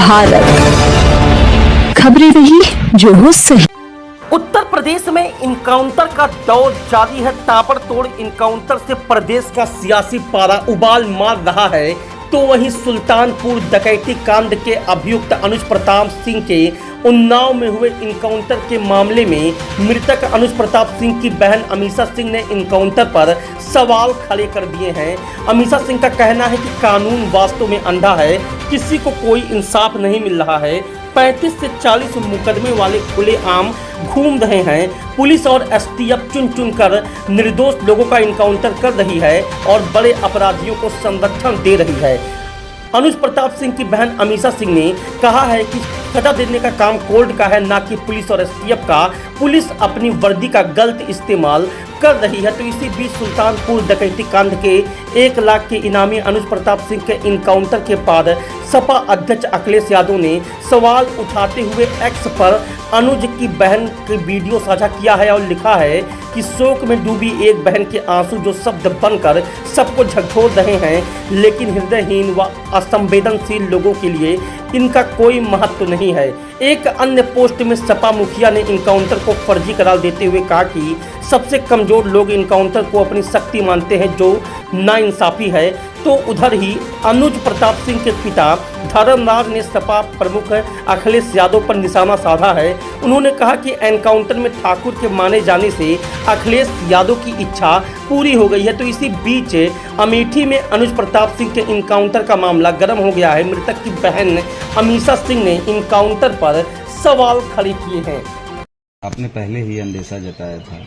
भारत, खबरें रही जो हो सही। उत्तर प्रदेश में इनकाउंटर का दौर जारी है। ताबड़तोड़ इनकाउंटर से प्रदेश का सियासी पारा उबाल मार रहा है, तो वहीं सुल्तानपुर डकैती कांड के अभियुक्त अनुज प्रताप सिंह के उन्नाव में हुए इनकाउंटर के मामले में मृतक अनुज प्रताप सिंह की बहन अमीषा सिंह ने इनकाउंटर पर सवाल खड़े कर दिए हैं। अमीषा सिंह का कहना है कि कानून वास्तव में अंधा है, किसी को कोई इंसाफ नहीं मिल रहा है। 35 से 40 मुकदमे वाले खुलेआम घूम रहे हैं। पुलिस और एसटीएफ चुन चुन कर निर्दोष लोगों का इनकाउंटर कर रही है और बड़े अपराधियों को संरक्षण दे रही है। अनुज प्रताप सिंह की बहन अमीषा सिंह ने कहा है कि सजा देने का काम कोर्ट का है, ना कि पुलिस और एसटीएफ का। पुलिस अपनी वर्दी का गलत इस्तेमाल कर रही है। तो इसी बीच सुल्तानपुर डकैती कांड के 1 लाख के इनामी अनुज प्रताप सिंह के इनकाउंटर के बाद सपा अध्यक्ष अखिलेश यादव ने सवाल उठाते हुए एक्स पर अनुज की बहन की वीडियो साझा किया है और लिखा है कि शोक में डूबी एक बहन के आंसू जो शब्द बनकर सबको झकझोर रहे हैं, लेकिन हृदयहीन व असंवेदनशील लोगों के लिए इनका कोई महत्व नहीं है। एक अन्य पोस्ट में सपा मुखिया ने इनकाउंटर को फर्जी करार देते हुए कहा कि सबसे कमजोर लोग इनकाउंटर को अपनी शक्ति मानते हैं, जो नाइंसाफी है। तो उधर ही अनुज प्रताप सिंह के पिता धर्मराज ने सपा प्रमुख अखिलेश यादव पर निशाना साधा है। उन्होंने कहा कि एनकाउंटर में ठाकुर के माने जाने से अखिलेश यादव की इच्छा पूरी हो गई है। तो इसी बीच अमेठी में अनुज प्रताप सिंह के इनकाउंटर का मामला गर्म हो गया है। मृतक की बहन अमीषा सिंह ने इनकाउंटर पर सवाल खड़े किए हैं। आपने पहले ही अंदेशा जताया था,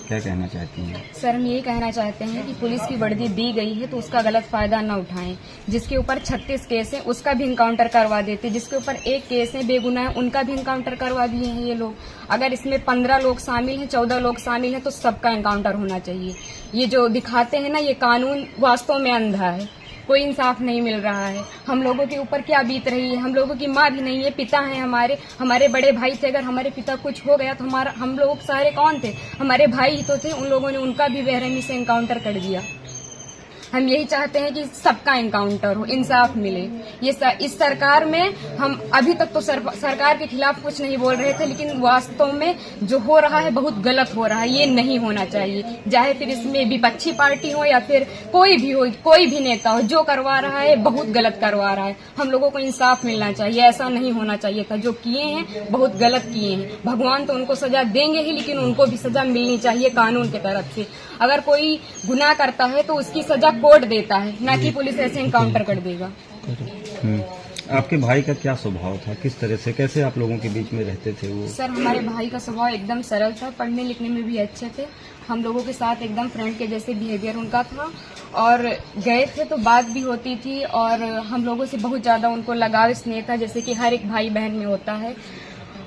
क्या कहना चाहती हैं? सर, हम यही कहना चाहते हैं कि पुलिस की वर्दी दी गई है तो उसका गलत फायदा न उठाएं। जिसके ऊपर 36 केस है उसका भी इनकाउंटर करवा देते, जिसके ऊपर 1 केस है बेगुनाह है उनका भी इनकाउंटर करवा दिए हैं ये लोग। अगर इसमें 15 लोग शामिल हैं, 14 लोग शामिल हैं, तो सबका इनकाउंटर होना चाहिए। ये जो दिखाते हैं ना, ये कानून वास्तव में अंधा है, कोई इंसाफ नहीं मिल रहा है। हम लोगों के ऊपर क्या बीत रही है, हम लोगों की माँ भी नहीं है, पिता हैं हमारे बड़े भाई थे। अगर हमारे पिता कुछ हो गया तो हम लोग सारे कौन थे? हमारे भाई ही तो थे। उन लोगों ने उनका भी बेरहमी से इनकाउंटर कर दिया। हम यही चाहते हैं कि सबका इनकाउंटर हो, इंसाफ मिले। इस सरकार में हम अभी तक तो सरकार के खिलाफ कुछ नहीं बोल रहे थे, लेकिन वास्तव में जो हो रहा है बहुत गलत हो रहा है। ये नहीं होना चाहिए, चाहे फिर इसमें विपक्षी पार्टी हो या फिर कोई भी नेता हो, जो करवा रहा है बहुत गलत करवा रहा है। हम लोगों को इंसाफ मिलना चाहिए, ऐसा नहीं होना चाहिए था। जो किए हैं बहुत गलत किए हैं। भगवान तो उनको सजा देंगे ही, लेकिन उनको भी सजा मिलनी चाहिए कानून की तरफ से। अगर कोई गुनाह करता है तो उसकी सजा कोर्ट देता है, ना कि पुलिस ऐसे इनकाउंटर कर देगा। आपके भाई का क्या स्वभाव था, किस तरह से, कैसे आप लोगों के बीच में रहते थे वो? सर, हमारे भाई का स्वभाव एकदम सरल था, पढ़ने लिखने में भी अच्छे थे। हम लोगों के साथ एकदम फ्रेंड के जैसे बिहेवियर उनका था, और गए थे तो बात भी होती थी, और हम लोगों से बहुत ज्यादा उनको लगाव स्नेह था, जैसे कि हर एक भाई बहन में होता है।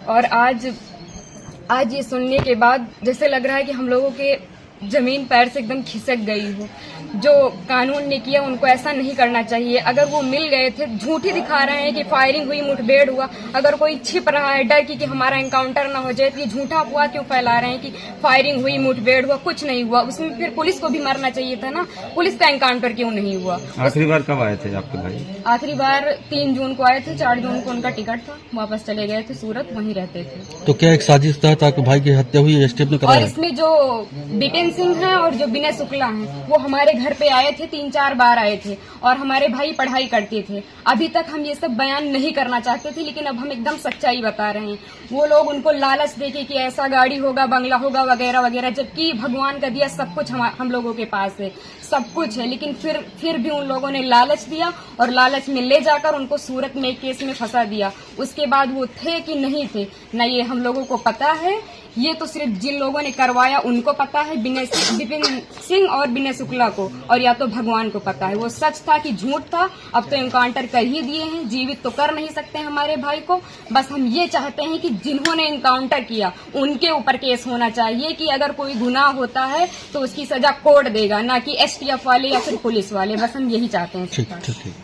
और आज ये सुनने के बाद जैसे लग रहा है कि हम लोगों के जमीन पैर से एकदम खिसक गई हो। जो कानून ने किया उनको ऐसा नहीं करना चाहिए। अगर वो मिल गए थे, झूठी दिखा रहे हैं कि फायरिंग हुई, मुठभेड़ हुआ। अगर कोई छिप रहा है डर की कि हमारा एनकाउंटर ना हो जाए, तो ये झूठा अफवाह क्यों फैला रहे हैं कि फायरिंग हुई, मुठभेड़ हुआ? कुछ नहीं हुआ। उसमें फिर पुलिस को भी मरना चाहिए था ना, पुलिस का एनकाउंटर क्यों नहीं हुआ? आखिरी बार कब आए थे आपके भाई? आखिरी बार 3 जून को आए थे, 4 जून को उनका टिकट था, वापस चले गए थे सूरत, वहीं रहते थे। तो क्या एक साजिश तहत आपके भाई की हत्या हुई है? स्टेप ने और इसमें जो बिपिन सिंह है और जो विनय शुक्ला हैं, वो हमारे घर पे आए थे, 3-4 बार आए थे, और हमारे भाई पढ़ाई करते थे। अभी तक हम ये सब बयान नहीं करना चाहते थे, लेकिन अब हम एकदम सच्चाई बता रहे हैं। वो लोग उनको लालच देके कि ऐसा गाड़ी होगा, बंगला होगा, वगैरह वगैरह, जबकि भगवान का दिया सब कुछ हम लोगों के पास है, सब कुछ है। लेकिन फिर भी उन लोगों ने लालच दिया, और लालच में ले जाकर उनको सूरत में एक केस में फंसा दिया। उसके बाद वो थे कि नहीं थे न, ये हम लोगों को पता है। ये तो सिर्फ जिन लोगों ने करवाया उनको पता है, विपिन सिंह और विनय शुक्ला को, और या तो भगवान को पता है वो सच था कि झूठ था। अब तो इनकाउंटर कर ही दिए हैं, जीवित तो कर नहीं सकते हमारे भाई को। बस हम ये चाहते हैं कि जिन्होंने इनकाउंटर किया उनके ऊपर केस होना चाहिए, कि अगर कोई गुनाह होता है तो उसकी सजा कोर्ट देगा, ना कि एसटीएफ वाले या फिर पुलिस वाले। बस हम यही चाहते हैं। ठीक।